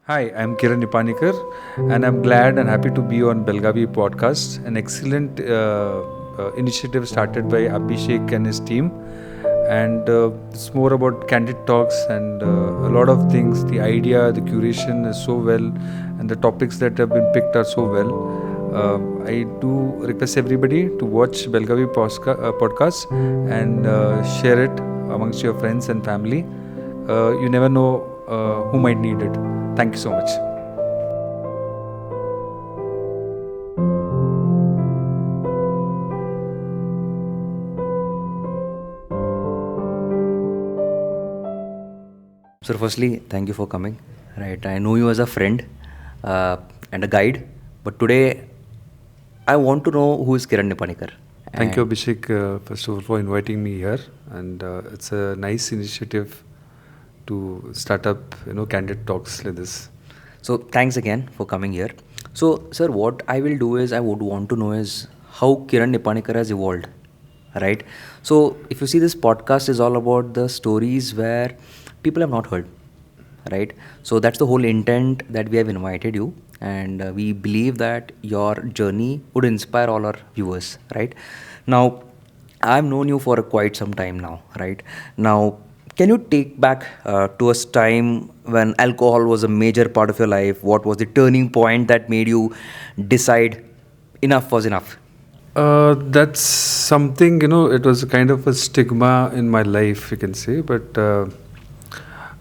Hi, I'm Kiran Nippanikar, and I'm glad and happy to be on Belagavi podcast, an excellent initiative started by Abhishek and his team. And it's more about candid talks and a lot of things. The idea, the curation is so well, and the topics that have been picked are so well. I do request everybody to watch Belagavi podcast and share it amongst your friends and family. You never know who might need it. Thank you so much. So, firstly, thank you for coming. Right, I know you as a friend uh, and a guide, but today I want to know who is Kiran Nippanikar. Thank you, And Abhishek, first of all, for inviting me here. And it's a nice initiative to start up, candid talks like this. so, thanks again for coming here. So, sir, what I will do is I would want to know is how Kiran Nippanikar has evolved. Right. So, if you see, this podcast is all about the stories where people have not heard. Right. So that's the whole intent that we have invited you, and we believe that your journey would inspire all our viewers. Right. Now, I've known you for quite some time now. Right. Now, can you take back to a time when alcohol was a major part of your life? What was the turning point that made you decide enough was enough? That's something, it was a kind of a stigma in my life, you can say, but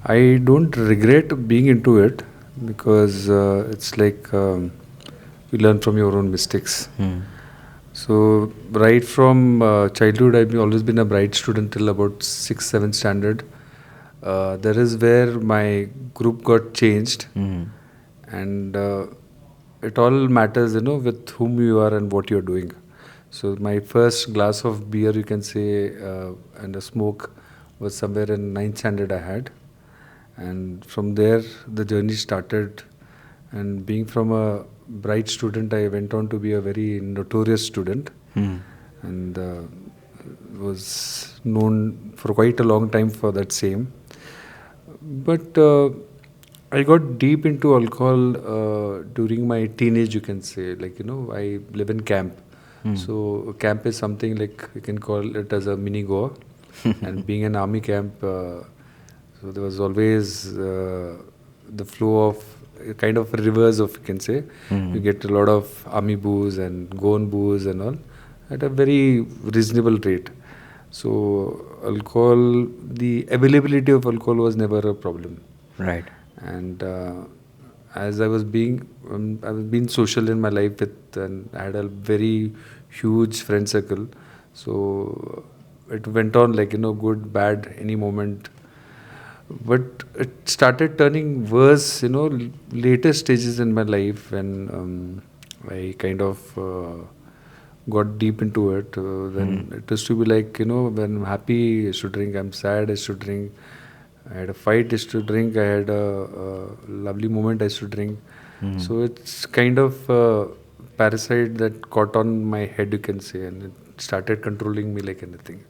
I don't regret being into it because it's like you learn from your own mistakes. Hmm. So, right from childhood, I've always been a bright student till about 6th, 7th standard. There is where my group got changed, Hmm. and it all matters, with whom you are and what you're doing. So, my first glass of beer, you can say, and a smoke was somewhere in 9th standard I had. And from there, the journey started. And being from a bright student, I went on to be a very notorious student, Hmm. and was known for quite a long time for that same. But I got deep into alcohol during my teenage, you can say. Like, I live in camp. Hmm. So, camp is something like you can call it as a mini Goa. And being an army camp, so there was always the flow of kind of rivers of, you can say. Hmm. You get a lot of army booze and Goan booze and all at a very reasonable rate. So alcohol, the availability of alcohol was never a problem. Right. And as I was being social in my life and I had a very huge friend circle. So it went on like, good, bad, any moment. But it started turning worse, later stages in my life when I kind of got deep into it. Then it used to be like, when I'm happy, I should drink. I'm sad, I should drink. I had a fight, I should drink. I had a lovely moment, I should drink. Hmm. So it's kind of a parasite that caught on my head, you can say, and it started controlling me like anything.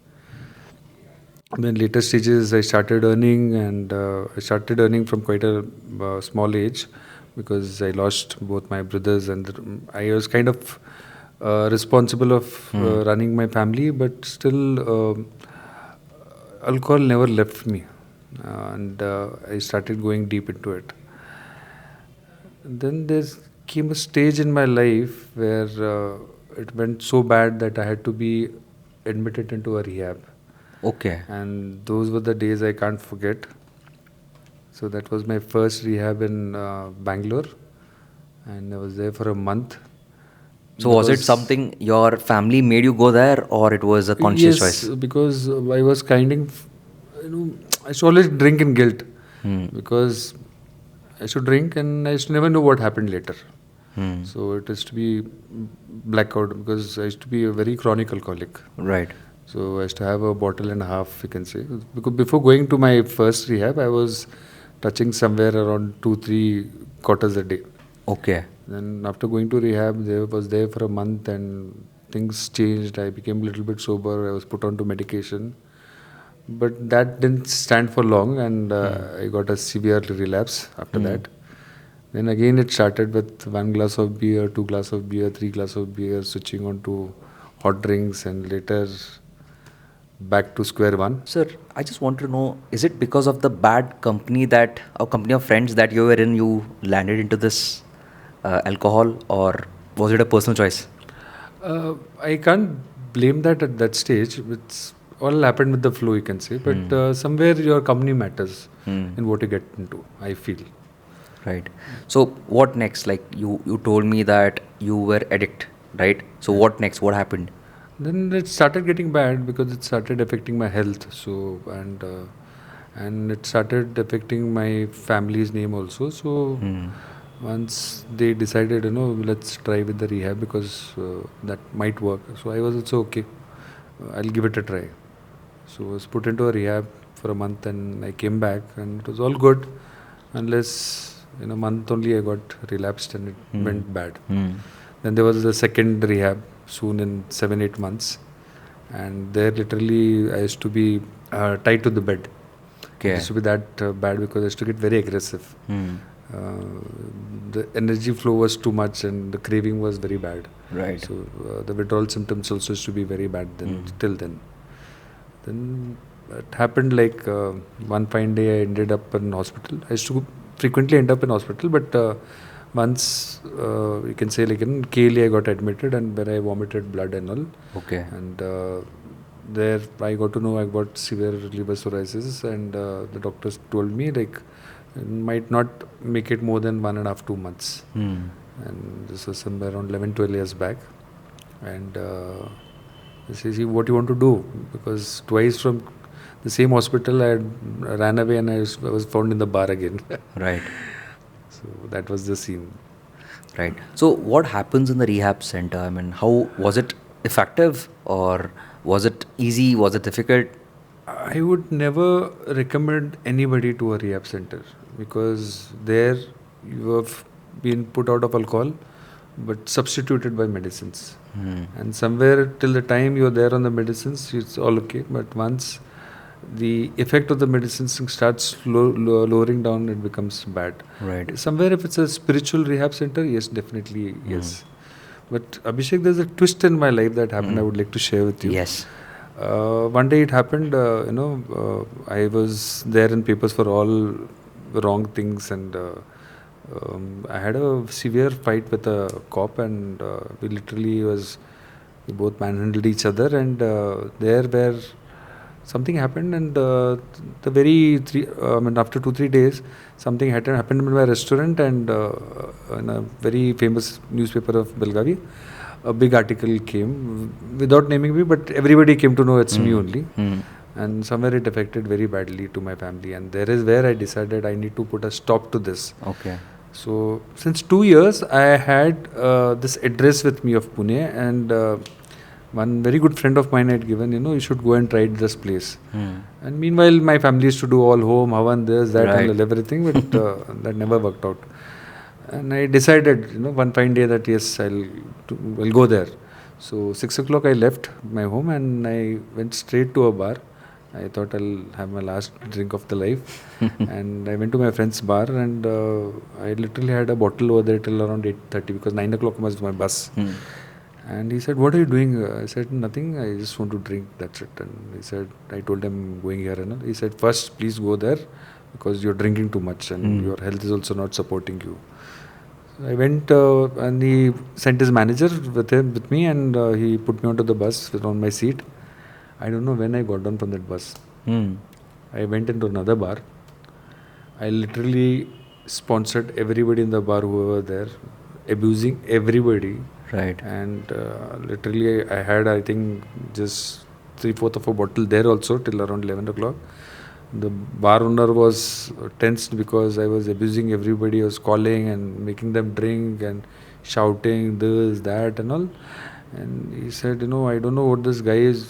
Then later stages, I started earning, and I started earning from quite a small age because I lost both my brothers, and I was kind of responsible of running my family, but still, alcohol never left me, and I started going deep into it. Then there came a stage in my life where it went so bad that I had to be admitted into a rehab, Okay. and those were the days I can't forget. So that was my first rehab in Bangalore, and I was there for a month. So was it Because something your family made you go there, or it was a conscious yes, choice? because I was kind of, I used to always drink in guilt Hmm. because I should drink and I used to never know what happened later. Hmm. So it used to be blackout because I used to be a very chronic alcoholic. Right. So I used to have a bottle and a half, you can say. Because before going to my first rehab, I was touching somewhere around 2-3 quarters a day. Okay. Then after going to rehab, I was there for a month and things changed. I became a little bit sober. I was put onto medication. But that didn't stand for long, and I got a severe relapse after that. Then again it started with 1 glass of beer, 2 glass of beer, 3 glass of beer, switching on to hot drinks, and later back to square one. Sir, I just want to know, is it because of the bad company that, or company of friends that you were in, you landed into this alcohol, or was it a personal choice? I can't blame that at that stage. It's all happened with the flow, you can say. But somewhere your company matters in what you get into, I feel. Right. So what next? Like you told me that you were addict, right? So what next? What happened? Then it started getting bad because it started affecting my health. So and it started affecting my family's name also. So once they decided, let's try with the rehab because that might work. So I was also okay. I'll give it a try. So I was put into a rehab for a month, and I came back, and it was all good, unless in a month only I got relapsed and it went bad. Then there was the second rehab soon in 7-8 months, and there literally I used to be tied to the bed. Okay. It used to be that bad because I used to get very aggressive. The energy flow was too much and the craving was very bad. Right. So the withdrawal symptoms also used to be very bad till then. Then it happened like one fine day I ended up in hospital. I used to frequently end up in hospital, but once you can say like in 𝐄𝐤𝐫𝐚𝐧 I got admitted, and where I vomited blood and all. Okay. And there I got to know I got severe liver cirrhosis, and the doctors told me like might not make it more than 1.5 2 months. And this was somewhere around 11-12 years back. And they say, see what you want to do, because twice from the same hospital I ran away and I was found in the bar again. Right. So that was the scene. Right. So what happens in the rehab center? I mean, how was it effective, or was it easy? Was it difficult? I would never recommend anybody to a rehab center, because there you have been put out of alcohol but substituted by medicines. And somewhere till the time you're there on the medicines, it's all okay. But once the effect of the medicines starts lowering down, it becomes bad. Right. Somewhere if it's a spiritual rehab center, yes, definitely yes. But Abhishek, there's a twist in my life that happened I would like to share with you. Yes. One day it happened, I was there in papers for all wrong things, and I had a severe fight with a cop, and we both manhandled each other, and there where something happened, and after 2-3 days, something happened in my restaurant, and in a very famous newspaper of Belagavi, a big article came without naming me, but everybody came to know it's me only. And somewhere it affected very badly to my family, and there is where I decided I need to put a stop to this. Okay. So since 2 years I had this address with me of Pune, and one very good friend of mine had given, you should go and try this place. And meanwhile my family used to do all home, havan, this, that, Right. and everything, but that never worked out. And I decided, one fine day that yes, I'll go there. So 6 o'clock I left my home and I went straight to a bar. I thought I'll have my last drink of the life. And I went to my friend's bar, and I literally had a bottle over there till around 8:30, because 9 o'clock was my bus. And he said, what are you doing? I said, nothing, I just want to drink, that's it. And he said, I told him going here. And he said, first please go there, because you're drinking too much and your health is also not supporting you. So I went and he sent his manager with me, and he put me onto the bus on my seat. I don't know when I got down from that bus. I went into another bar. I literally sponsored everybody in the bar who were there, abusing everybody. Right. And literally I had, I think, just 3/4 of a bottle there also till around 11 o'clock. The bar owner was tensed because I was abusing everybody. I was calling and making them drink and shouting this, that and all. And he said, I don't know what this guy is.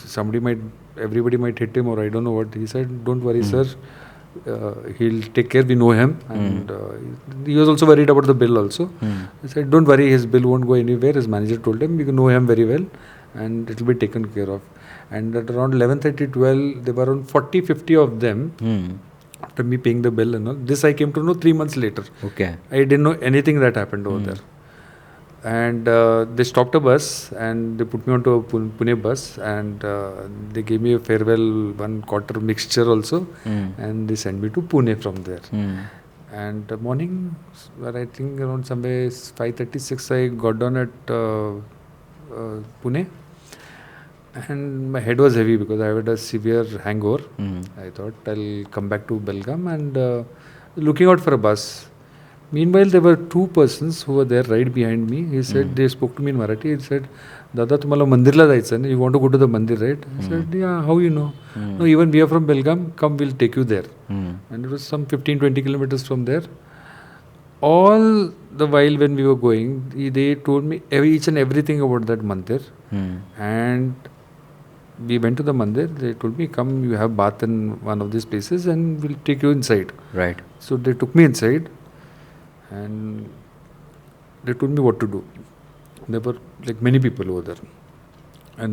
Everybody might hit him, or I don't know what. He said, don't worry, sir. He'll take care. We know him. And he was also worried about the bill also. He said, don't worry, his bill won't go anywhere. His manager told him, we know him very well, and it will be taken care of. And at around 11:30, 12, there were around 40-50 of them after me paying the bill and all. This I came to know 3 months later. Okay. I didn't know anything that happened over there. And they stopped a bus and they put me onto a Pune bus, and they gave me a farewell 1/4 mixture also, and they sent me to Pune from there. And morning, I think around somewhere 5:36, I got down at Pune, and my head was heavy because I had a severe hangover. I thought I'll come back to Belgaum and looking out for a bus. Meanwhile, there were two persons who were there right behind me. He said, they spoke to me in Marathi. He said, Dada, tumhala mandirla jaayचं na? You want to go to the mandir, right? I said, yeah, how you know? No, even we are from Belgaum. Come, we'll take you there. And it was some 15-20 kilometers from there. All the while when we were going, they told me each and everything about that mandir. And we went to the mandir. They told me, come, you have bath in one of these places and we'll take you inside. Right. So they took me inside. And they told me what to do. There were like many people over there. And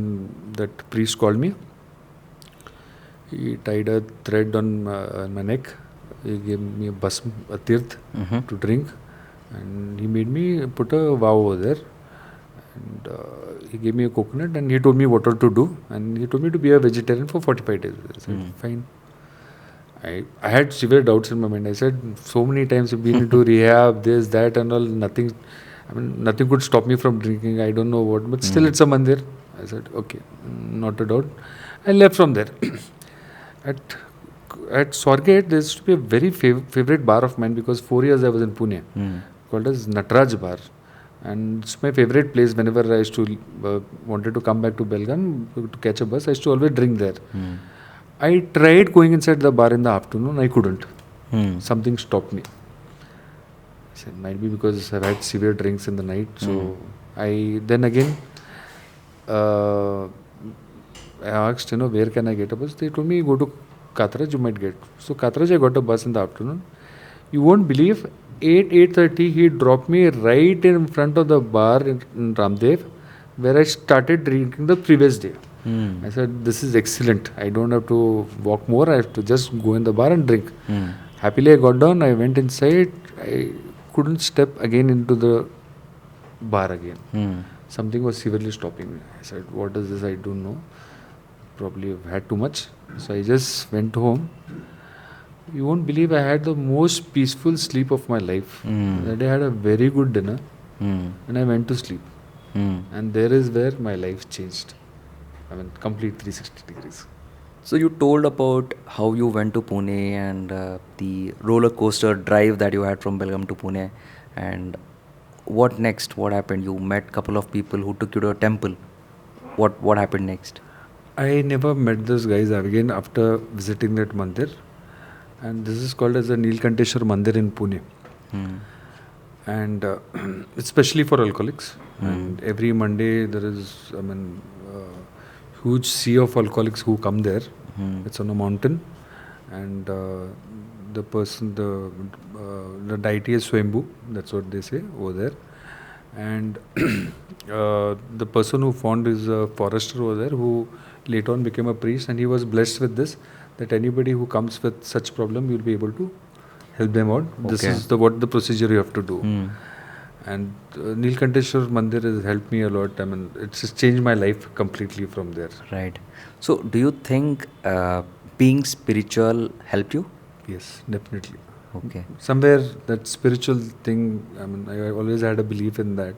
that priest called me. He tied a thread on my neck. He gave me a tirth to drink. And he made me put a vow over there. And he gave me a coconut and he told me what to do. And he told me to be a vegetarian for 45 days. I said, fine. I had severe doubts in my mind. I said, so many times I've been into rehab, this, that and all, nothing could stop me from drinking. I don't know what, but still it's a mandir. I said, okay, not a doubt. I left from there. At Swargate, there used to be a very favorite bar of mine because 4 years I was in Pune, called as Nataraj Bar. And it's my favorite place. Whenever I used to wanted to come back to Belgaum to catch a bus, I used to always drink there. I tried going inside the bar in the afternoon. I couldn't. Something stopped me. I said, might be because I've had severe drinks in the night. So I then again I asked, where can I get a bus? They told me, go to Katraj, you might get. So Katraj, I got a bus in the afternoon. You won't believe, 8:30 he dropped me right in front of the bar in Ramdev, where I started drinking the previous day. I said, this is excellent. I don't have to walk more. I have to just go in the bar and drink. Happily, I got down. I went inside. I couldn't step again into the bar again. Something was severely stopping me. I said, what is this? I don't know. Probably I've had too much. So I just went home. You won't believe I had the most peaceful sleep of my life. That day I had a very good dinner and I went to sleep. And there is where my life changed. Complete 360 degrees. So you told about how you went to Pune and the roller coaster drive that you had from Belgaum to Pune. And what next? What happened? You met a couple of people who took you to a temple. What happened next? I never met those guys again after visiting that mandir. And this is called as the Neelkanteshwar Mandir in Pune. And it's especially for alcoholics. And every Monday there is, huge sea of alcoholics who come there. It's on a mountain, and the deity is 𝐕𝐴𝐢𝐫. That's what they say over there. And the person who found is a forester over there, who later on became a priest, and he was blessed with this, that anybody who comes with such problem, you'll be able to help them out. Okay. This is what the procedure you have to do. And Neelkanteshwar Mandir has helped me a lot. It's just changed my life completely from there. Right. So, do you think being spiritual helped you? Yes, definitely. Okay. Somewhere that spiritual thing, I always had a belief in that.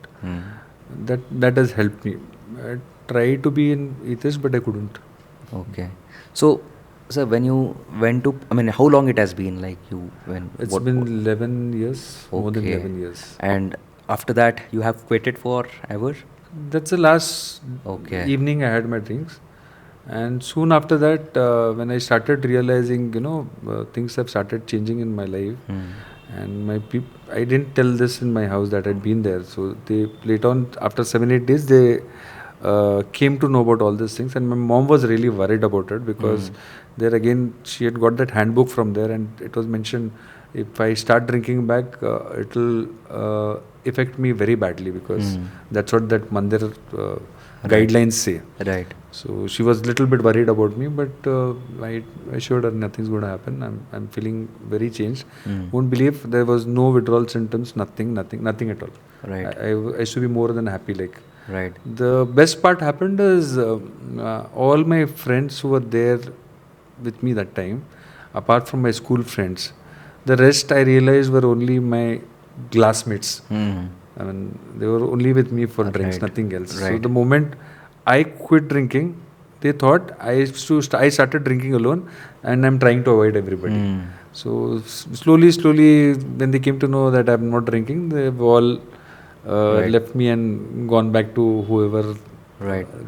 That has helped me. I tried to be an atheist, but I couldn't. Okay. So, sir, when you went to, how long it has been? It's been 11 years, more than 11 years. And after that, you have quitted forever? That's the last evening I had my drinks. And soon after that, when I started realizing, things have started changing in my life. And I didn't tell this in my house that I'd been there. So they later on, after 7-8 days, they came to know about all these things. And my mom was really worried about it because there again, she had got that handbook from there, and it was mentioned, if I start drinking back, it will affect me very badly, because that's what that mandir guidelines say. Right. So she was a little bit worried about me, but I assured her nothing's going to happen. I'm feeling very changed. Won't believe there was no withdrawal symptoms, nothing at all. Right. I used to be more than happy. Like, Right. the best part happened is all my friends who were there with me that time, apart from my school friends, the rest I realized were only my classmates. I mean, they were only with me for drinks, nothing else. So Right. the moment I quit drinking, they thought I started drinking alone, and I'm trying to avoid everybody. So slowly, when they came to know that I'm not drinking, they've all left me and gone back to whoever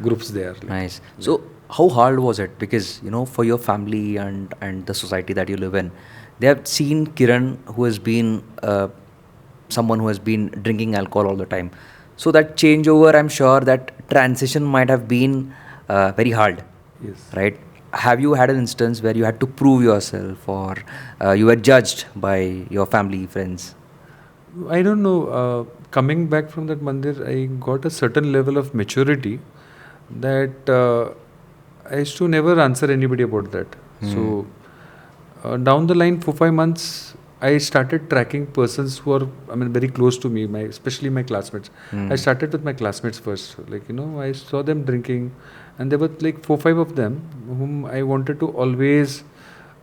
groups they are. Like. Nice. So how hard was it? Because for your family and the society that you live in, they have seen Kiran, who has been someone who has been drinking alcohol all the time. So that changeover, I'm sure that transition might have been very hard. Yes. Right? Have you had an instance where you had to prove yourself, or you were judged by your family, friends? I don't know. Coming back from that mandir, I got a certain level of maturity that I used to never answer anybody about that. So down the line, 4-5 months, I started tracking persons who are, very close to me, especially my classmates. I started with my classmates first. Like, I saw them drinking, and there were like 4-5 of them whom I wanted to always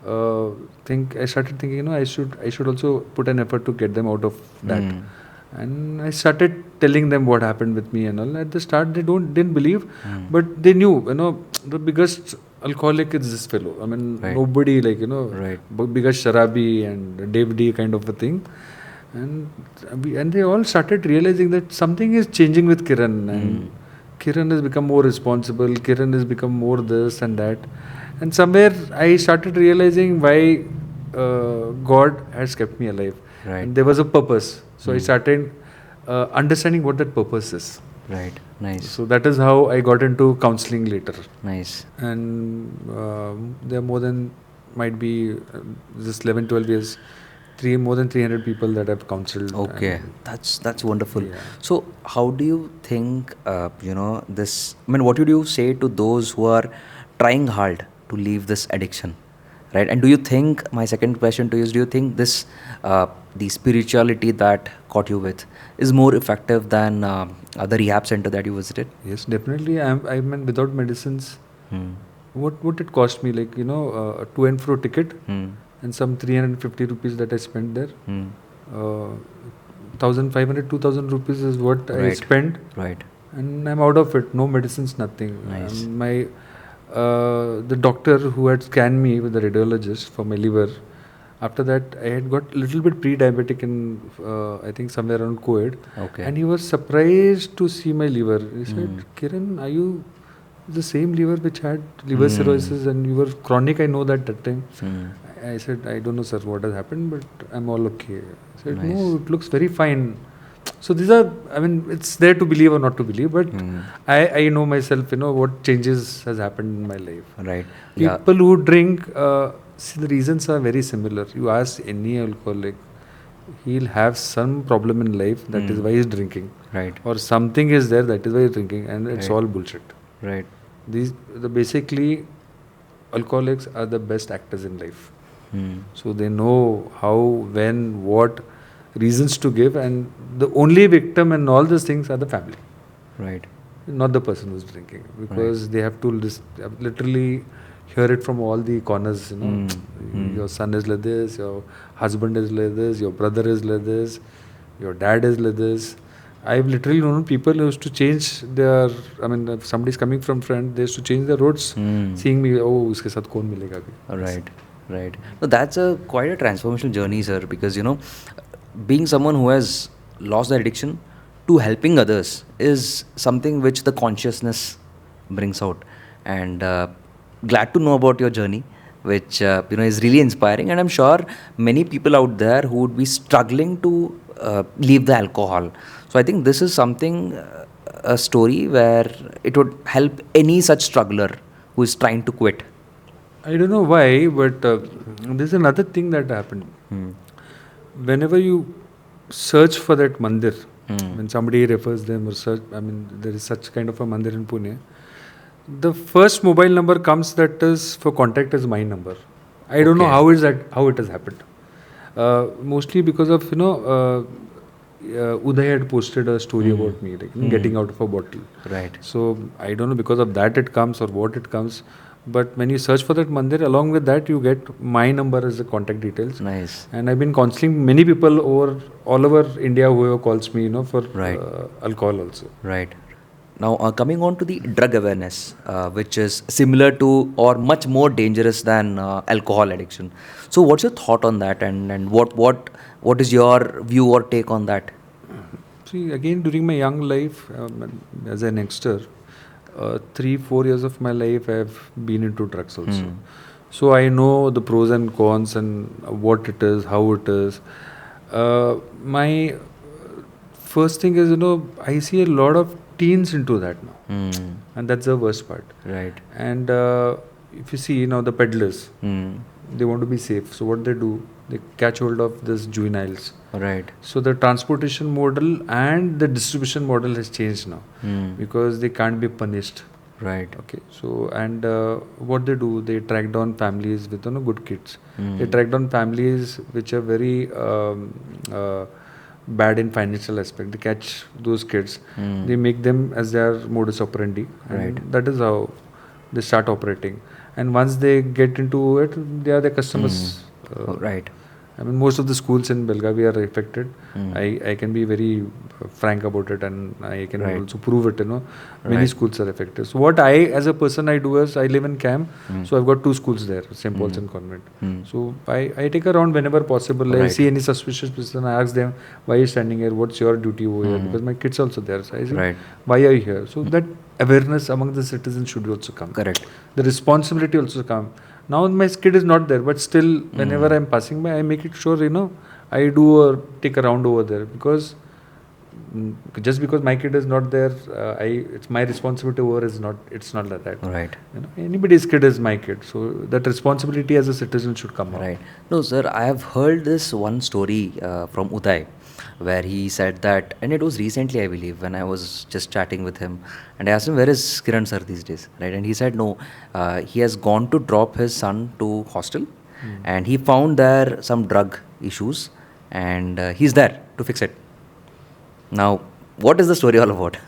I started thinking, I should also put an effort to get them out of that. And I started telling them what happened with me and all. At the start, they didn't believe, but they knew, the biggest alcoholic is this fellow. Nobody biggest sharabi and Dave D kind of a thing. And they all started realizing that something is changing with Kiran, and Kiran has become more responsible. Kiran has become more this and that. And somewhere I started realizing why God has kept me alive. Right. And there was a purpose. So I started understanding what that purpose is. Right. Nice. So that is how I got into counseling later. Nice. And there are more than, might be just 11-12 years, more than 300 people that I've counseled. Okay, that's wonderful. Yeah. So how do you think, this, what would you say to those who are trying hard to leave this addiction, right? And do you think, my second question to you is, do you think this, the spirituality that caught you with is more effective than the rehab center that you visited? Yes, definitely. I mean, without medicines, what it cost me, like, a to and fro ticket and some 350 rupees that I spent there. 1,500, 2,000 rupees is what I spent. Right. And I'm out of it. No medicines, nothing. Nice. And the doctor who had scanned me with the radiologist for my liver, after that I had got a little bit pre-diabetic in, I think somewhere around COVID. Okay. And he was surprised to see my liver. He said, Kiran, are you the same liver which had liver cirrhosis and you were chronic? I know that time. I said, I don't know, sir, what has happened, but I'm all okay. I said, no, it looks very fine. So these are, it's there to believe or not to believe, but I know myself, what changes has happened in my life. Right. People who drink, see, the reasons are very similar. You ask any alcoholic, he'll have some problem in life, that is why he's drinking. Right. Or something is there, that is why he's drinking, and it's all bullshit. Right. Basically, alcoholics are the best actors in life. So they know how, when, what reasons to give, and the only victim in all these things are the family. Right. Not the person who's drinking, because they have to literally hear it from all the corners. Your son is like this, your husband is like this, your brother is like this, your dad is like this. I've literally known people who used to change their, if somebody's coming from front, they used to change their roads, seeing me, uske sath kaun milega abhi. Right. Right. No, that's quite a transformational journey, sir, because, being someone who has lost their addiction to helping others is something which the consciousness brings out. And glad to know about your journey, which, is really inspiring. And I'm sure many people out there who would be struggling to leave the alcohol. So I think this is something, a story where it would help any such struggler who is trying to quit. I don't know why, but there's another thing that happened. Whenever you search for that mandir, When somebody refers them or such, I mean, there is such kind of a mandir in Pune. The first mobile number comes that is for contact is my number. I don't know how it has happened. Mostly because of Uday had posted a story about me, like getting out of a bottle. Right. So I don't know because of that it comes or what it comes. But when you search for that mandir, along with that you get my number as the contact details. Nice. And I've been counseling many people all over India whoever calls me, for alcohol also. Right. Now, coming on to the drug awareness, which is similar to or much more dangerous than alcohol addiction. So, what's your thought on that, and what is your view or take on that? See, again, during my young life, as an youngster, 3-4 years of my life, I've been into drugs also. So I know the pros and cons and what it is, how it is. My first thing is, I see a lot of teens into that now, and that's the worst part. Right. And if you see, the peddlers, they want to be safe. So what they do, they catch hold of this juveniles. Right. So the transportation model and the distribution model has changed now because they can't be punished. Right. Okay. So and what they do, they track down families with good kids. They track down families which are very bad in financial aspect. They catch those kids. They make them as their modus operandi. And that is how they start operating. And once they get into it, they are the customers. Right. I mean, most of the schools in Belagavi are affected. I can be very frank about it, and I can also prove it. Many schools are affected. So what I, as a person, I do is I live in Cam, so I've got 2 schools there, St. Paul's and Convent. So I take around whenever possible. I see any suspicious person, I ask them, why are you standing here? What's your duty over here? Because my kids also there. So I say, why are you here? So that awareness among the citizens should also come. Correct. The responsibility also come. Now my kid is not there, but still, whenever I'm passing by, I make it sure, I do or take a round over there, because just because my kid is not there, it's my responsibility over it's not like that. Right. Anybody's kid is my kid, so that responsibility as a citizen should come out. Right. No, sir, I have heard this one story from Uday, where he said that, and it was recently, I believe, when I was just chatting with him, and I asked him, where is Kiran sir these days, right? And he said, no, he has gone to drop his son to hostel, and he found there some drug issues, and he's there to fix it. Now, what is the story all about?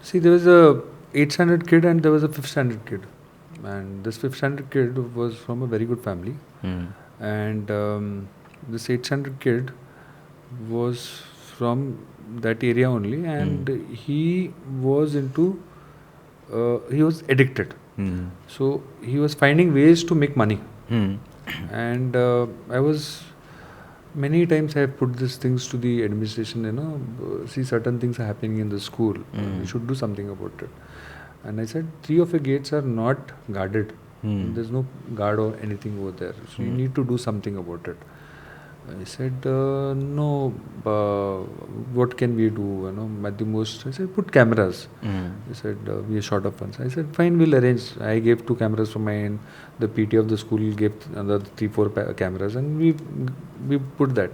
See, there was a 8th standard kid and there was a 5th standard kid, and this 5th standard kid was from a very good family, and this 8th standard kid was from that area only, and he was he was addicted. So he was finding ways to make money. And I was many times I have put these things to the administration, see certain things are happening in the school, you should do something about it. And I said, 3 of your gates are not guarded. There's no guard or anything over there. So you need to do something about it. I said, no, what can we do? At the most, I said, put cameras. He said, we are short of funds. I said, fine, we'll arrange. I gave 2 cameras from my end. The PT of the school gave another 3-4 cameras, and we put that.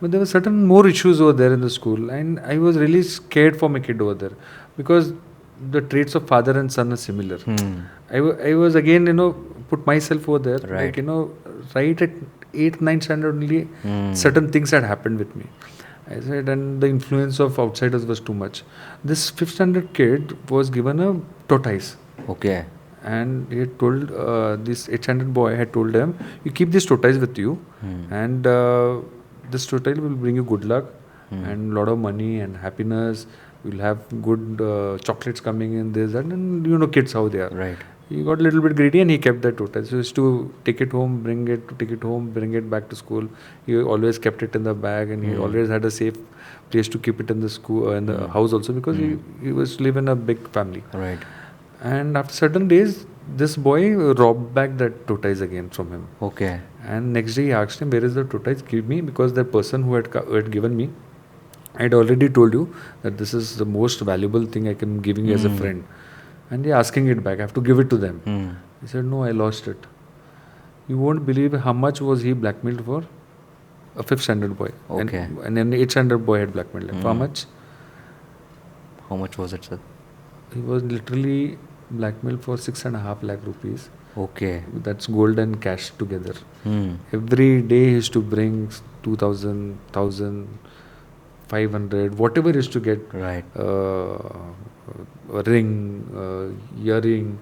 But there were certain more issues over there in the school, and I was really scared for my kid over there, because the traits of father and son are similar. I was again, put myself over there. Right. Like, right at 8th, 9th standard only, certain things had happened with me. I said, and the influence of outsiders was too much. This 5th standard kid was given a tortoise. Okay. And he had told, this 8th standard boy had told him, you keep this tortoise with you, and this tortoise will bring you good luck and a lot of money and happiness. You'll have good chocolates coming in, this, that, and kids how they are. Right. He got a little bit greedy and he kept that tortoise. He used to take it home, bring it back to school. He always kept it in the bag, and he always had a safe place to keep it in the school, in the house also, because he was live in a big family. Right. And after certain days, this boy robbed back that tortoise again from him. Okay. And next day he asked him, where is the tortoise? Give me, because the person who had given me, I had already told you that this is the most valuable thing I can give you as a friend. And they're asking it back. I have to give it to them. He said, no, I lost it. You won't believe how much was he blackmailed for? a 5th standard boy. Okay. And an 8th standard boy had blackmailed him. For how much? How much was it, sir? He was literally blackmailed for 6.5 lakh rupees. Okay. That's gold and cash together. Hmm. Every day he used to bring 2,000, 1,500, whatever he used to get. Right. A ring, earring,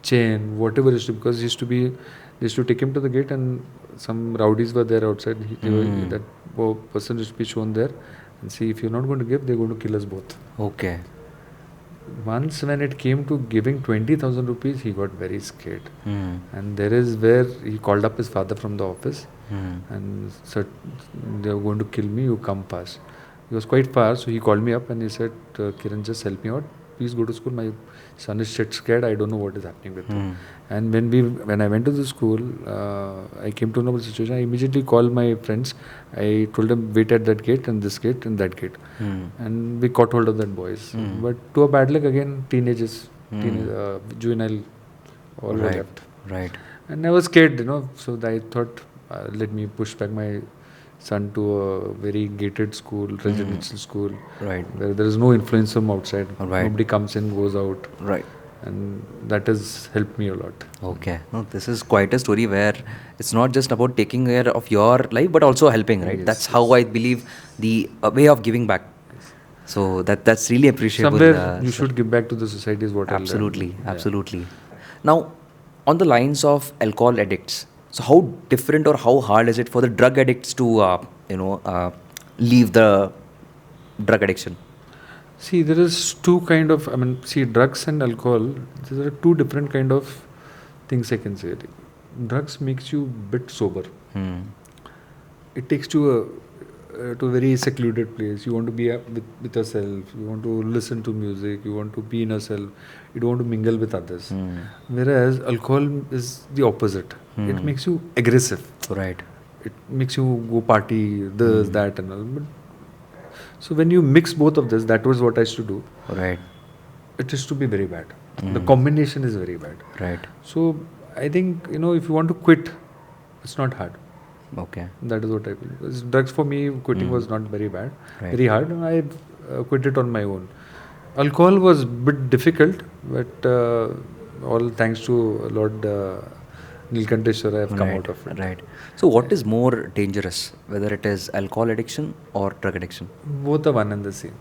chain, whatever it used to, because he used to be, they used to take him to the gate and some rowdies were there outside. That person used to be shown there and see, if you're not going to give, they're going to kill us both. Okay. Once when it came to giving 20,000 rupees, he got very scared. Hmm. And there is where he called up his father from the office and said, they're going to kill me, you come fast. He was quite far, so he called me up and he said, Kiran, just help me out. Please go to school. My son is shit scared. I don't know what is happening with him. And when I went to the school, I came to know the situation. I immediately called my friends. I told them, wait at that gate and this gate and that gate. And we caught hold of that boys. But to a bad luck again, teenagers, juvenile, all were left. Right. And I was scared, so I thought, let me push back my son to a very gated school, residential school, Right. where there is no influence from outside. Right. Nobody comes in, goes out. Right. And that has helped me a lot. Okay. No, this is quite a story where it's not just about taking care of your life, but also helping, right? Yes, That's how I believe the way of giving back. So that's really appreciable. Somewhere you sir. should give back to the society is what I Absolutely, learned. absolutely. Now, on the lines of alcohol addicts, so how different or how hard is it for the drug addicts to, leave the drug addiction? See, there is two kind of, drugs and alcohol, there are two different kind of things I can say. Drugs makes you bit sober. It takes you to a very secluded place. You want to be with yourself. You want to listen to music. You want to be in yourself. You don't want to mingle with others. Whereas alcohol is the opposite. It makes you aggressive. Right. It makes you go party, this, that, and all. But so when you mix both of this, that was what I used to do. Right. It used to be very bad. The combination is very bad. Right. So I think, if you want to quit, it's not hard. Okay. That is what I feel. Because drugs for me, quitting was not very bad, Right. very hard. I quit it on my own. Alcohol was a bit difficult, but all thanks to Lord 𝐕𝐴𝐽𝐻𝒄, I have come out of it. Right. So what is more dangerous, whether it is alcohol addiction or drug addiction? Both are one and the same.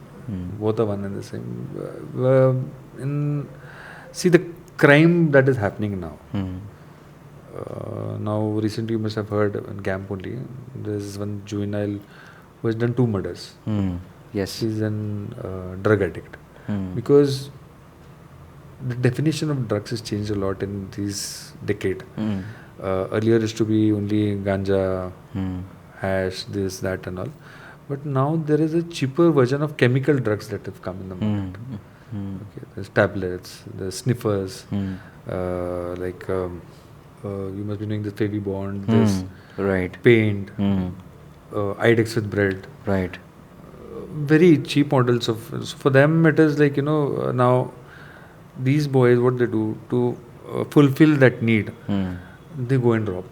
Both are one and the same. See the crime that is happening now. Now recently you must have heard in camp only, there is one juvenile who has done 2 murders. Yes. He's a drug addict. Because the definition of drugs has changed a lot in this decade. Earlier used to be only ganja, hash, this, that and all. But now there is a cheaper version of chemical drugs that have come in the market. Okay, there's tablets, there's sniffers, you must be knowing this Favy Bond, this Right. paint, Idex with bread. Right. Very cheap models of. So for them, it is like now these boys, what they do to fulfill that need, they go and rob.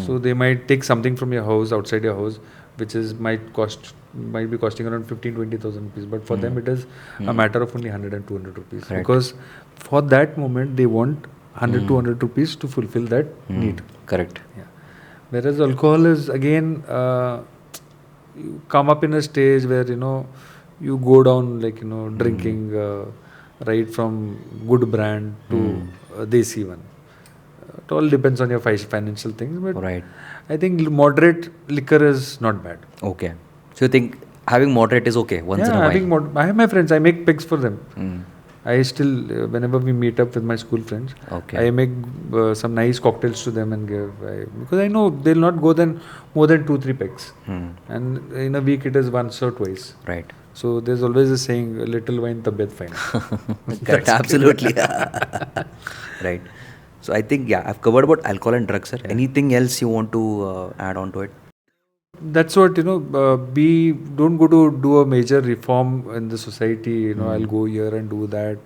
So they might take something from your house, outside your house, which might be costing around 15,000-20,000 rupees. But for them, it is a matter of only 100 and 200 rupees. Correct. Because for that moment, they want 100-200 rupees to fulfill that need. Correct. Yeah. Whereas alcohol is again, you come up in a stage where you go down drinking right from good brand to desi one. It all depends on your financial things, but Right. I think moderate liquor is not bad. Okay. So you think having moderate is okay once in a while? I have my friends. I make pigs for them. I still, whenever we meet up with my school friends, Okay. I make some nice cocktails to them and give. Because I know they'll not go more than 2-3 pegs. And in a week it is once or twice. Right. So there's always a saying, a little wine, tabiyat fine. Correct. Absolutely. Right. So I think, I've covered about alcohol and drugs, sir. Anything else you want to add on to it? That's what, don't go to do a major reform in the society, I'll go here and do that,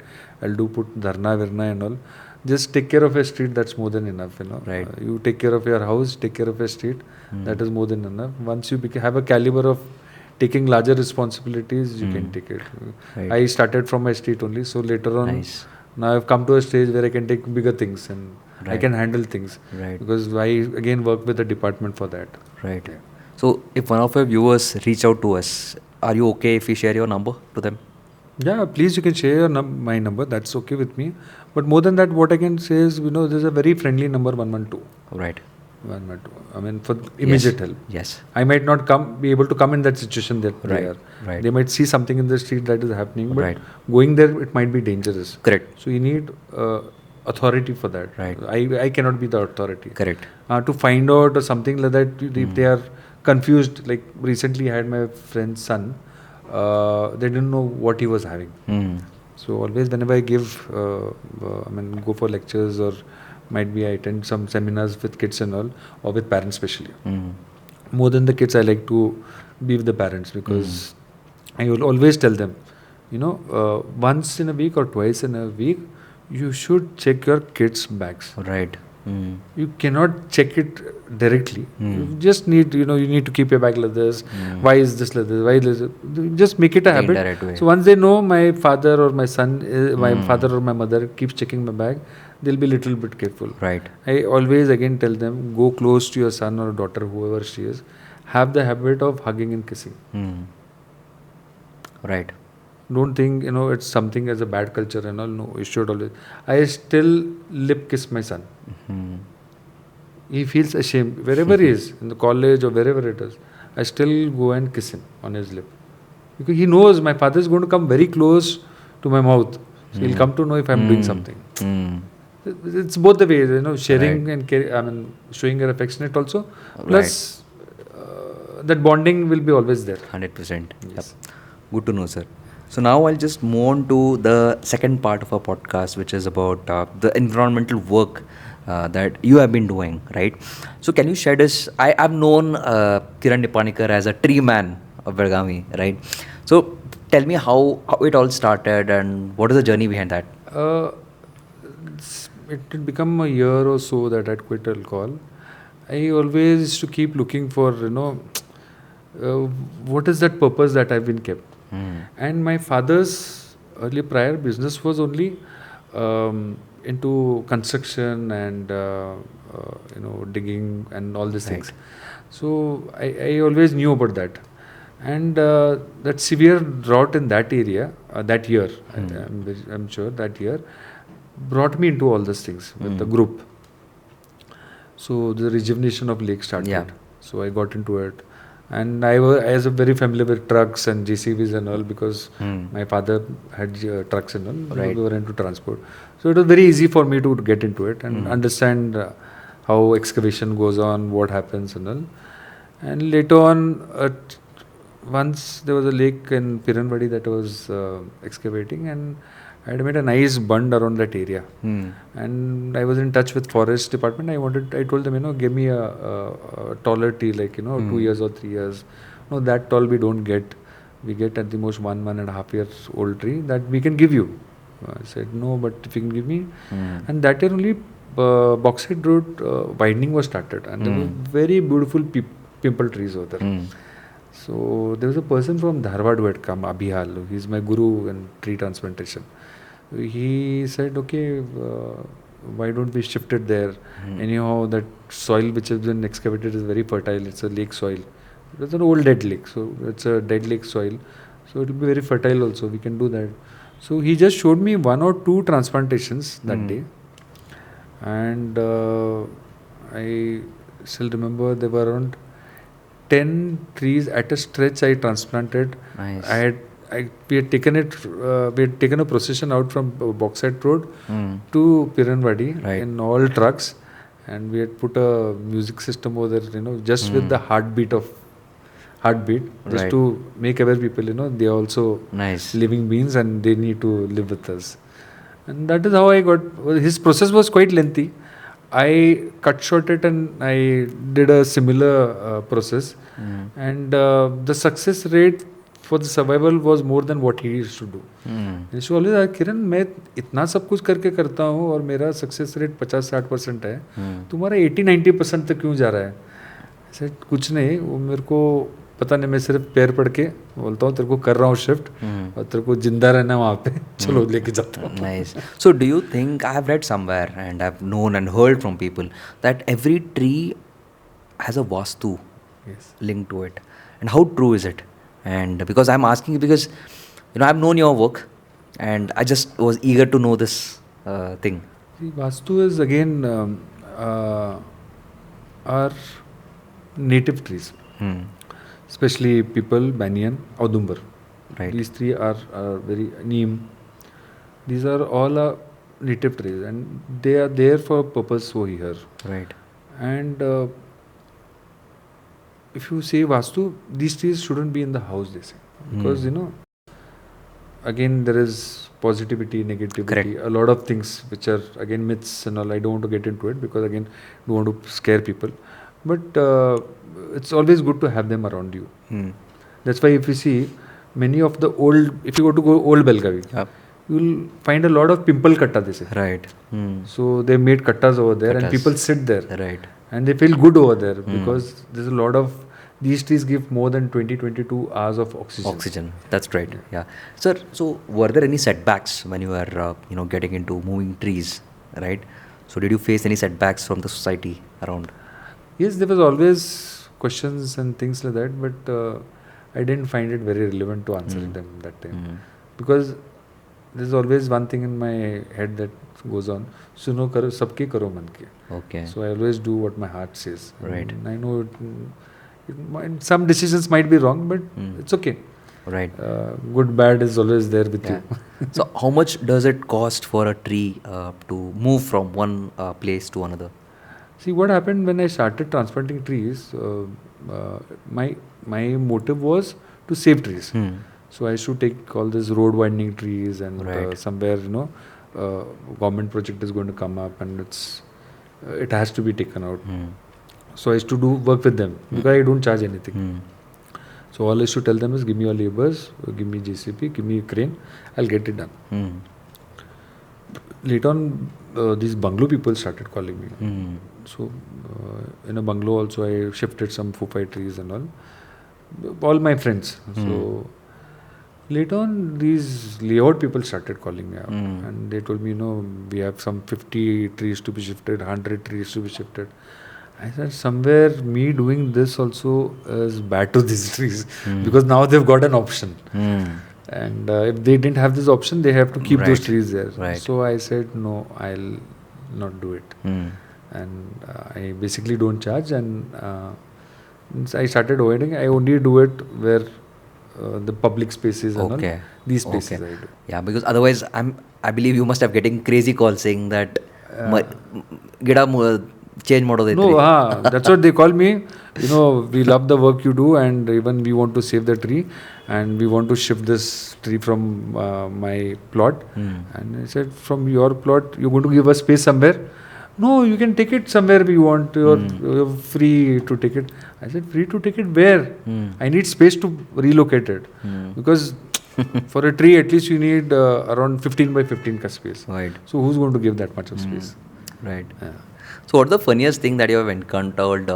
I'll put dharna, virna and all. just take care of your street, that's more than enough, you know. Right. You take care of your house, take care of your street, that is more than enough. Once you have a caliber of taking larger responsibilities, you can take it. Right. I started from my street only, so later on, Nice. now I've come to a stage where I can take bigger things and I Right. can handle things. Right. Because I again work with a department for that. Right. So if one of your viewers reach out to us, are you okay if we share your number to them? Yeah, please, you can share your my number. That's okay with me. But more than that, what I can say is, you know, there's a very friendly number 112. Right. 112. I mean, for immediate help. Yes. I might not be able to come in that situation that they are. Right. They might see something in the street that is happening, but Right. going there, it might be dangerous. Correct. So you need authority for that. Right. I cannot be the authority. Correct. To find out or something like that, if they are confused, like recently I had my friend's son, they didn't know what he was having. So always whenever I give, go for lectures or might be I attend some seminars with kids and all, or with parents especially. More than the kids, I like to be with the parents because I will always tell them, you know, once in a week or twice in a week, you should check your kids' bags. Right. You cannot check it directly. You just need, you need to keep your bag like this. Why is this like this? Why is this? Just make it a habit. Indirect way. So once they know my father or my son, my father or my mother keeps checking my bag, they'll be a little bit careful. Right. I always again tell them, go close to your son or daughter, whoever she is. Have the habit of hugging and kissing. Right. Don't think, it's something as a bad culture and all. No, you should always. I still lip kiss my son. He feels ashamed. Wherever he is, in the college or wherever it is, I still go and kiss him on his lip. Because he knows my father is going to come very close to my mouth. So he'll come to know if I'm doing something. It's both the ways, sharing and showing your affectionate also. Plus, that bonding will be always there. 100%. Yes. Yep. Good to know, sir. So now I'll just move on to the second part of our podcast, which is about the environmental work that you have been doing, right? So can you share us? I've known Kiran Nippanikar as a tree man of Belagavi, right? So tell me how it all started and what is the journey behind that? It had become a year or so that I'd quit alcohol. I always used to keep looking for, what is that purpose that I've been kept. And my father's early prior business was only into construction and digging and all these things. So I always knew about that. And that severe drought in that area, that year, I'm sure that year, brought me into all these things with the group. So the rejuvenation of lake started. Yeah. So I got into it. And I was very familiar with trucks and JCBs and all because my father had trucks and all. Right. We were into transport. So it was very easy for me to get into it and understand how excavation goes on, what happens and all. And later on, once there was a lake in Piranvadi that I was excavating and I had made a nice bund around that area. And I was in touch with forest department. I told them, give me a taller tree, like, 2 years or 3 years. No, that tall we don't get. We get at the most 1.5 years old tree that we can give you. I said, no, but if you can give me. And that year only Bauxite Road widening was started. And there were very beautiful pimple trees over there. So there was a person from Dharwad who had come, Abhihal. He's my guru in tree transplantation. He said, okay, why don't we shift it there? Anyhow, that soil which has been excavated is very fertile. It's a lake soil. It's an old dead lake. So it's a dead lake soil. So it will be very fertile also. We can do that. So he just showed me 1 or 2 transplantations that day. And I still remember there were around 10 trees at a stretch I transplanted. Nice. We had taken a procession out from Bauxite Road to Piranvadi in all trucks, and we had put a music system over there, just with the heartbeat, just to make aware people, they are also living beings and they need to live with us. And that is how I got. His process was quite lengthy. I cut short it and I did a similar process, and the success rate for the survival was more than what he used to do. He used to always say, किरण मैं इतना सब कुछ करके करता हूँ और मेरा success rate 50-60% है, तुम्हारा 80-90% तक क्यों जा रहा है? ऐसे कुछ नहीं, वो मेरे को पता नहीं, मैं सिर्फ पैर पड़ के बोलता हूँ तेरे को कर रहा हूँ शिफ्ट और तेरे को जिंदा रहना वहाँ पे, चलो लेके जाता हूँ. Nice. So do you think, I have read somewhere and I've known and heard from people that every tree has a vastu linked to it, and how true is it? And because I'm asking because I've known your work and I just was eager to know this thing. See, vastu is again our native trees, especially people, banyan, audumbar. Right. These three are very neem. These are all native trees and they are there for a purpose over here. Right. And if you say vastu, these trees shouldn't be in the house, they say, because again there is positivity, negativity, Correct. a lot of things which are again myths and all. I don't want to get into it because again don't want to scare people, but it's always good to have them around you. That's why if you see many of the old, if you go old Belagavi, you will find a lot of pimple katta, they say. Right. So they made kattas over there and people sit there. Right. And they feel good over there because there's a lot of, these trees give more than 20-22 hours of oxygen. That's right. Yeah. Sir, so were there any setbacks when you were getting into moving trees, right? So did you face any setbacks from the society around? Yes, there was always questions and things like that, but I didn't find it very relevant to answer them that time. Because there's always one thing in my head that goes on, suno karo, sabke karo man ke. Okay. So I always do what my heart says. Right. And I know some decisions might be wrong, but it's okay. Right. Good, bad is always there with you. So how much does it cost for a tree to move from one place to another? See, what happened when I started transplanting trees, my motive was to save trees. So I used to take all these road widening trees and somewhere, government project is going to come up and it has to be taken out. So I used to do work with them because I don't charge anything. So all I used to tell them is, give me your labours, give me JCP, give me a crane, I'll get it done. Later on, these bungalow people started calling me. So in a bungalow also I shifted some 4-5 trees and all my friends. So later on, these layout people started calling me up and they told me, we have some 50 trees to be shifted, 100 trees to be shifted. I said, somewhere me doing this also is bad to these trees because now they've got an option. And if they didn't have this option, they have to keep those trees there. Right. So I said, no, I'll not do it. And I basically don't charge and I started avoiding. I only do it where the public spaces and all. These spaces I do. Yeah, because otherwise I believe you must have getting crazy calls saying that change model. No, that's what they call me. We love the work you do and even we want to save the tree and we want to shift this tree from my plot. And I said, from your plot, you're going to give us space somewhere? No, you can take it somewhere you want. You're free to take it. I said, free to take it where? I need space to relocate it. Because for a tree, at least you need around 15 by 15 ka space. Right. So who's going to give that much of space? Right. Yeah. So what's the funniest thing that you have encountered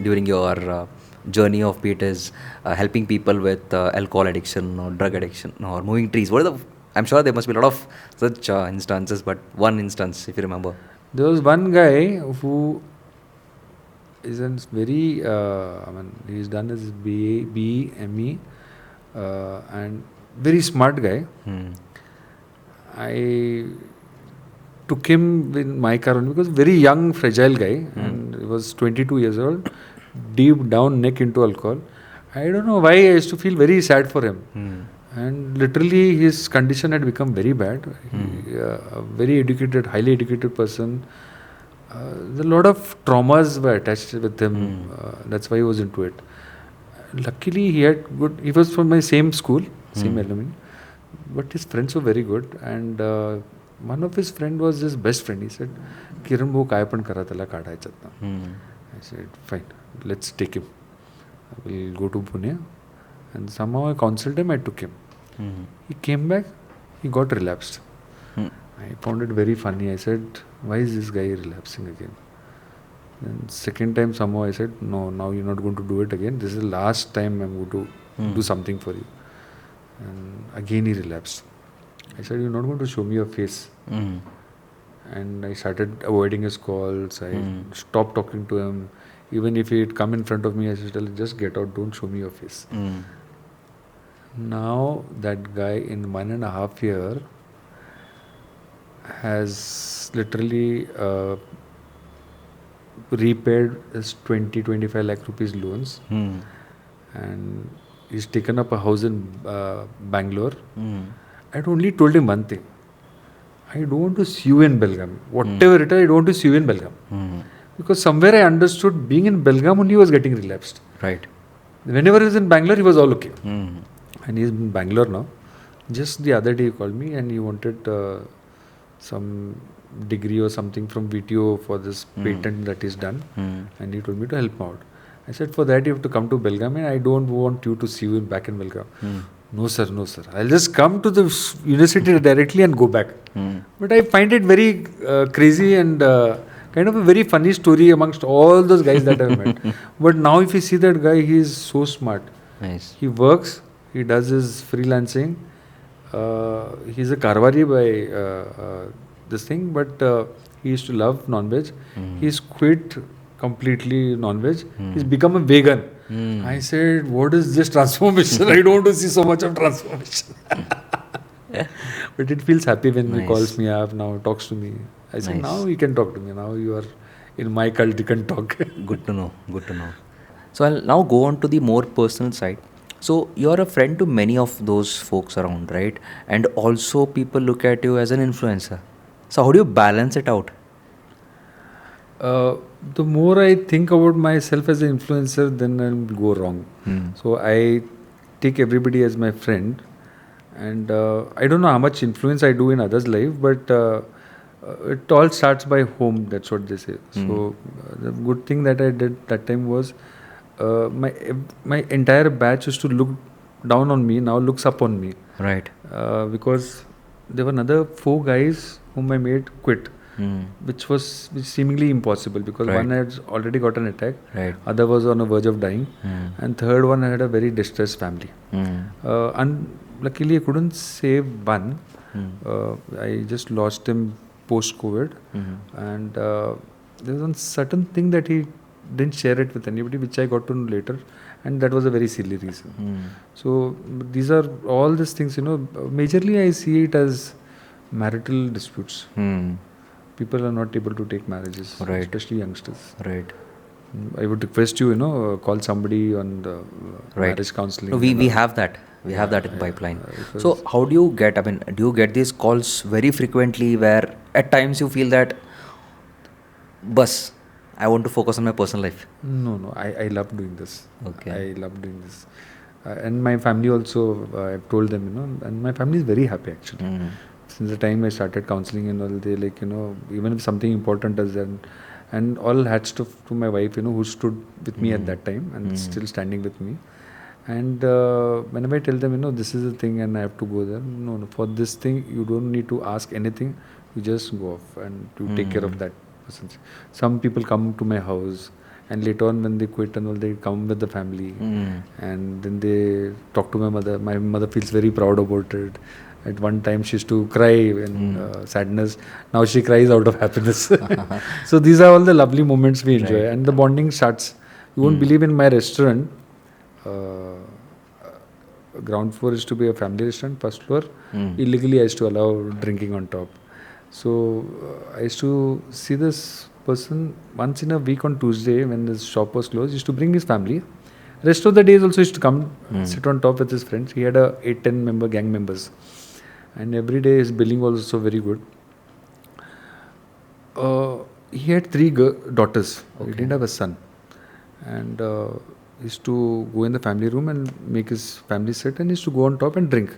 during your journey of be it is helping people with alcohol addiction or drug addiction or moving trees? I'm sure there must be a lot of such instances, but one instance, if you remember. There was one guy who is a very, he's done his BE, and very smart guy. I took him in my car only because very young, fragile guy, and he was 22 years old, deep down neck into alcohol. I don't know why I used to feel very sad for him. And literally his condition had become very bad. A very educated, highly educated person. A lot of traumas were attached with him. That's why he was into it. Luckily he was from my same school, same alumni, but his friends were very good. And one of his friend was his best friend. He said, Kiran wo काय पण करा त्याला काढायचं ना. I said, fine, let's take him. I will go to Pune And somehow I counseled him, I took him. He came back, he got relapsed. I found it very funny. I said, why is this guy relapsing again? And second time somehow I said, no, now you're not going to do it again. This is the last time I'm going to do something for you. And again he relapsed. I said, you're not going to show me your face. And I started avoiding his calls. I stopped talking to him. Even if he'd come in front of me, I said, just get out, don't show me your face. Now that guy in 1.5 years has literally repaid his 20-25 lakh rupees loans, and he's taken up a house in Bangalore. I only told him one thing: I don't want to see you in Belagavi. Whatever it is, I don't want to see you in Belagavi. Because somewhere I understood being in Belagavi only was getting relapsed. Right. Whenever he was in Bangalore, he was all okay. And he's in Bangalore now. Just the other day he called me and he wanted some degree or something from VTO for this patent that he's done. And he told me to help him out. I said, for that you have to come to Belagavi. I don't want you to see you back in Belagavi. No sir, no sir. I'll just come to the university directly and go back. But I find it very crazy and kind of a very funny story amongst all those guys that I've met. But now if you see that guy, he is so smart. Nice. He works, he does his freelancing. He's a Karwari by this thing, but he used to love non-veg. He's quit completely non-veg. He's become a vegan. I said, what is this transformation? I don't want to see so much of transformation. But it feels happy when he calls me up now, talks to me. I said, now you can talk to me. Now you are in my cult, you can talk. Good to know. Good to know. So I'll now go on to the more personal side. So you're a friend to many of those folks around, right? And also people look at you as an influencer. So how do you balance it out? The more I think about myself as an influencer, then I'll go wrong. So I take everybody as my friend. And I don't know how much influence I do in others' life, but it all starts by home, that's what they say. So the good thing that I did that time was my entire batch used to look down on me, now looks up on me. Right. Because there were another 4 guys whom I made quit, which seemingly impossible because one had already got an attack, other was on the verge of dying, and third one had a very distressed family. Luckily I couldn't save one. I just lost him post-COVID, and there was one certain thing that he didn't share it with anybody, which I got to know later, and that was a very silly reason. So these are all these things, majorly I see it as marital disputes. People are not able to take marriages, especially youngsters. Right. I would request you, call somebody on the marriage counseling. No, we have that. We have that in the pipeline. So how do you get, do you get these calls very frequently where at times you feel that, bus, I want to focus on my personal life? No. I love doing this. Okay. I love doing this. And my family also, I've told them, and my family is very happy actually. Since the time I started counseling and all, they even if something important is there, and all hats to my wife, who stood with me at that time and still standing with me. And whenever I tell them, this is the thing and I have to go there, no, for this thing, you don't need to ask anything. You just go off and you take care of that person. Some people come to my house and later on when they quit and all, they come with the family. And then they talk to my mother. My mother feels very proud about it. At one time she used to cry in sadness. Now she cries out of happiness. So these are all the lovely moments we enjoy. And the bonding starts. You won't believe, in my restaurant, ground floor is to be a family restaurant, first floor. Illegally I used to allow drinking on top. So I used to see this person once in a week on Tuesday when his shop was closed. He used to bring his family. Rest of the days also used to come sit on top with his friends. He had 8-10 member gang members. And every day his billing was also very good. He had 3 daughters. He didn't have a son. And he used to go in the family room and make his family sit, and he used to go on top and drink.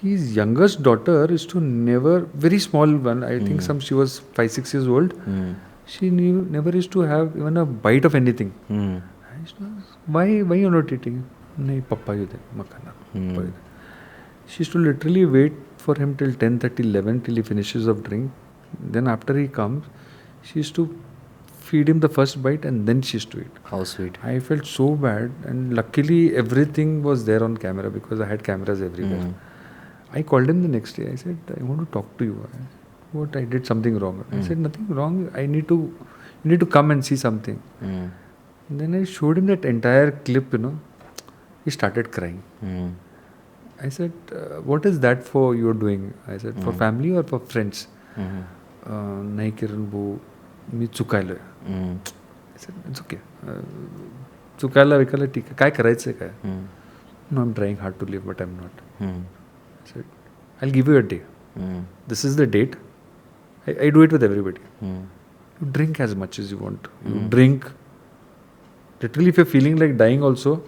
His youngest daughter used to never, very small one, I think she was 5-6 years old. She never used to have even a bite of anything. I used to ask, why you're not eating? nahi papa yu de makana. She used to literally wait for him till 10:30, 11 till he finishes of drink. Then after he comes, she used to feed him the first bite and then she used to eat. How sweet. I felt so bad, and luckily everything was there on camera because I had cameras everywhere. I called him the next day. I said, I want to talk to you. What, I did something wrong? I said, nothing wrong. You need to come and see something. Then I showed him that entire clip, He started crying. I said, what is that for you're doing? I said, for family or for friends? Nahi Kiran, me चुकायलोय. I said, it's okay. चुकायला विकायला ठीक आहे. काय करायचंय काय? No, I'm trying hard to live, but I'm not. I said, I'll give you a day. This is the date. I do it with everybody. You drink as much as you want. You drink. Literally, if you're feeling like dying also,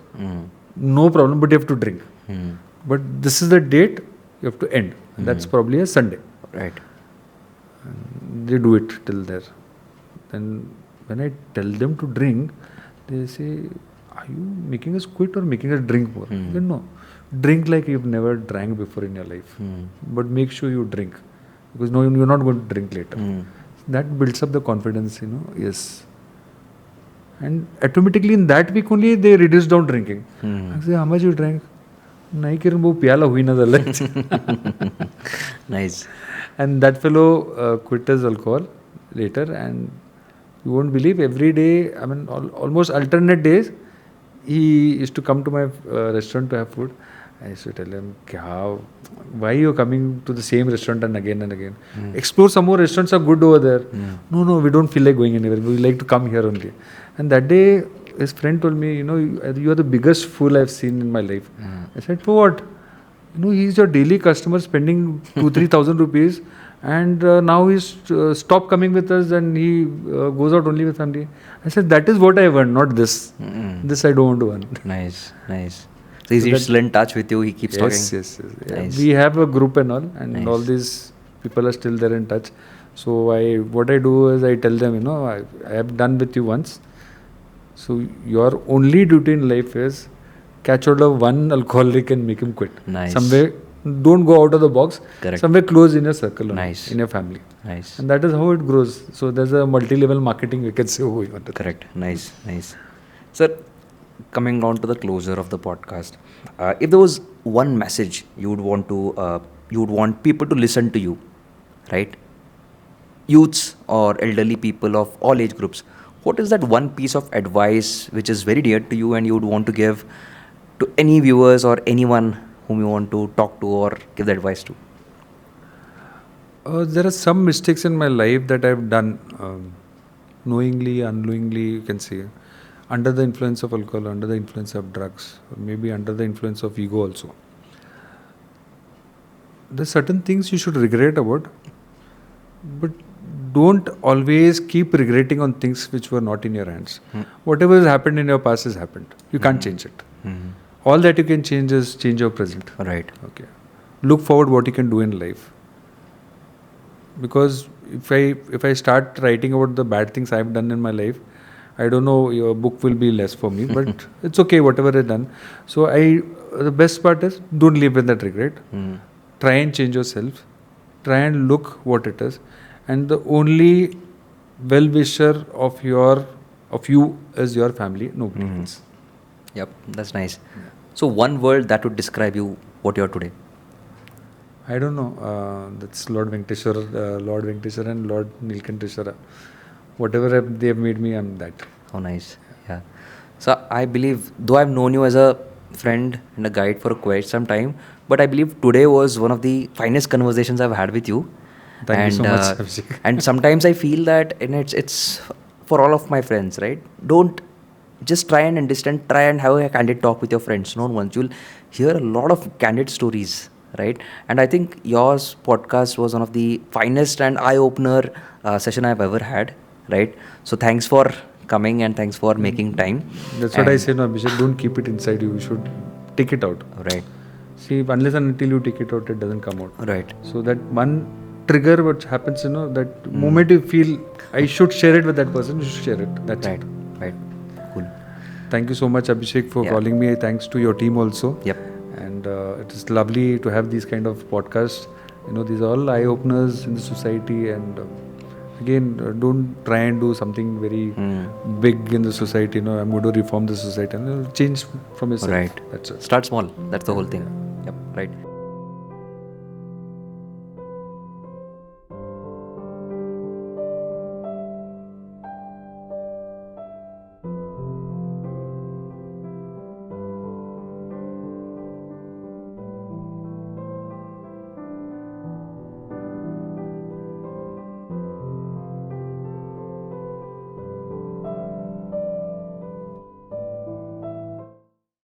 no problem, but you have to drink. But this is the date you have to end. And that's probably a Sunday. Right. And they do it till there. Then when I tell them to drink, they say, are you making us quit or making us drink more? I said, no. Drink like you've never drank before in your life. But make sure you drink. Because no, you're not going to drink later. That builds up the confidence, yes. And automatically in that week only, they reduce down drinking. I say, how much you drank? Nahi Kiran, wo pyala hui na dala. Nice. And that fellow quit his alcohol later, and you won't believe, every day, I mean, almost alternate days, he used to come to my restaurant to have food. I used to tell him, why are you coming to the same restaurant and again? Explore some more restaurants are good over there. No, we don't feel like going anywhere. We like to come here only. And that day, his friend told me, you are the biggest fool I've seen in my life. I said, for what? He's your daily customer spending 2,000-3,000 rupees, and now he's stopped coming with us and he goes out only with family. I said, that is what I want, not this. This I don't want to earn. Nice. So he's still in touch with you, he keeps talking? Yes. Nice. We have a group and all, and Nice. all these people are still there in touch. So what I do is I tell them, I have done with you once. So your only duty in life is catch hold of one alcoholic and make him quit. Nice. Somewhere, don't go out of the box. Correct. Somewhere close in your circle, Nice. in your family. Nice. And that is how it grows. So there's a multi-level marketing, we can say. Correct. Nice. Sir, coming down to the closure of the podcast, if there was one message you would want people to listen to you, right? Youths or elderly people of all age groups, what is that one piece of advice which is very dear to you and you would want to give to any viewers or anyone whom you want to talk to or give the advice to? There are some mistakes in my life that I've done, knowingly, unknowingly, you can say, under the influence of alcohol, under the influence of drugs, or maybe under the influence of ego also. There's certain things you should regret about, but don't always keep regretting on things which were not in your hands. Whatever has happened in your past has happened. You can't change it. All that you can change is change your present. Right. Okay. Look forward what you can do in life. Because if I start writing about the bad things I've done in my life, I don't know, your book will be less for me, but it's okay, whatever I've done. So the best part is, don't live with that regret. Try and change yourself. Try and look what it is. And the only well-wisher of you is your family, nobody else. Yep, that's nice. So one word that would describe you, what you are today? I don't know. That's Lord Venkateshwara and Lord Nilkanteshwara. Whatever they have made me, I'm that. Oh, nice. Yeah. So I believe, though I've known you as a friend and a guide for quite some time, but I believe today was one of the finest conversations I've had with you. Thank you so much, Abhishek. And sometimes I feel that, and it's for all of my friends, right? Don't just try and understand, try and have a candid talk with your friends. No, once you'll hear a lot of candid stories, right? And I think yours podcast was one of the finest and eye-opener session I've ever had, right? So thanks for coming and thanks for making time. That's what I say, no, Abhishek, don't keep it inside you. You should take it out. Right. See, unless and until you take it out, it doesn't come out. Right. So that one trigger what happens, that moment you feel I should share it with that person, you should share it. That's right. it. Right. Cool. Thank you so much, Abhishek, for Yeah. calling me. Thanks to your team also. Yep. And it is lovely to have these kind of podcasts. These are all eye openers in the society. And again, don't try and do something very big in the society. I'm going to reform the society, and change from yourself. Right. That's it. Start small. That's the whole thing. Yep. Right.